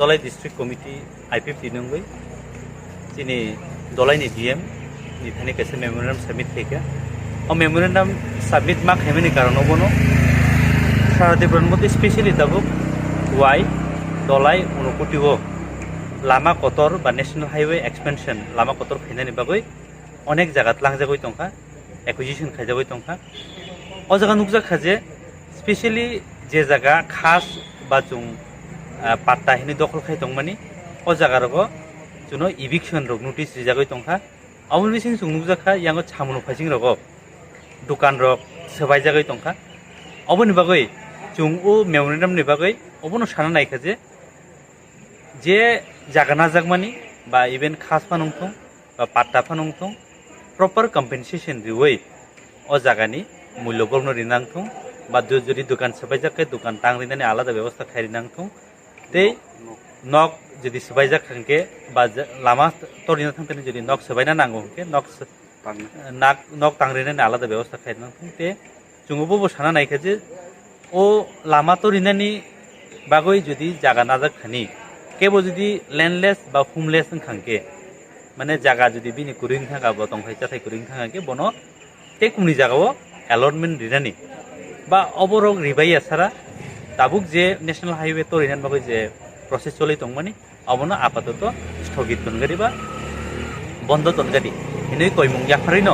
Dolai District Committee IPP tinungui chini Dolai ni DM ni thani kaise memorandum submit theke o memorandum submit ma khemeni karono bono saradebron mode specially tabuk why Dolai unokutiwo lama kotor ba national highway expansion lama kotor khainani bagoi onek jagat langjagoi tongkha acquisition khaijagoi tongkha o jaga nukjak khaje specially je jaga khas ba jung patta hini dokol khai tongmani o jaga rogo juno eviction rok notice rijagoi tongkha amul bising jung nukjakha yango chamuno phasing rogo dukan rok sabai jagoi tongkha oboni bagoi jung o memorandum ni bagoi obono sana naikha je jaga najagmani ba even khas phanongthong ba patta phanongthong proper compensation riwoi o jagani mullo borno rinangthong ba যদি দোকান সবাইজাকে দোকান টাংরিনানি আলাদা ব্যবস্থা খাইরিনাংথং তে knock যদি সবাইজাক থাককে বা লামা তরিনা থাকতে যদি নক সবাইনা নাঙ্গো কে নক টাংরিনানি আলাদা ব্যবস্থা খাইরিনাংথং তে জুঙ্গবো সানা নাইখা যে ও লামা তরিনানি বাগৈ যদি জায়গা নাজাক খানি কেবো যদি ল্যান্ডলেস বা হোমলেস খাংকে মানে জায়গা যদি বিনি কুরিং থাকা বা তংখাই চাথাই কুরিং থাকাকে বনো তে কুনি জায়গাও অ্যালটমেন্ট রিনানি বা অবরোগ রিবাইয়া ছাড়া তাবুক যে ন্যাশনাল হাইওয়ে তো রিনান বাগৈ যে প্রসেস চলি তংমানি অবনো আপাতত স্থগিত তনগারি বা বন্ধ তনগারি হিनै কইমুং ইয়াফারিন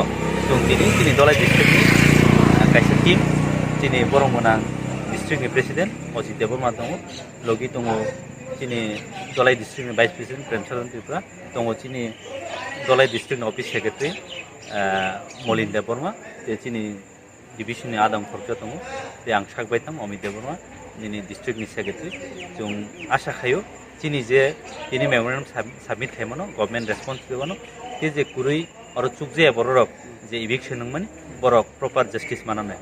जों दिनै दलाइ डिस्ट्रिक्टनि कायसे टीम दिनै बरंमोनां डिस्ट्रिक्टनि प्रेसिडेन्ट अजित देबबर्मा दङ लगी दङ दिनै दलाइ डिस्ट्रिक्टनि भाइस प्रेसिडेन्ट प्रेमचरण त्रिपुरा दङ दिनै दलाइ डिस्ट्रिक्टनि अफिस सेक्रेटारि मलिन देबबर्मा दिनै डिभिजननि आदाम खर्चा दङ बे आं साकबाय थां अमित देबबर्मा दिनै डिस्ट्रिक्टनि सेक्रेटारि जों आशा खायो दिनै जे दिनै मेमोरेन्डाम साबमिट खालामनो गभर्नमेन्ट रेसपन्स देबानो जे कुरै आरो चुक जे बररक जे इभिक्सन नंमानि बरक प्रपार जस्टिस मानानै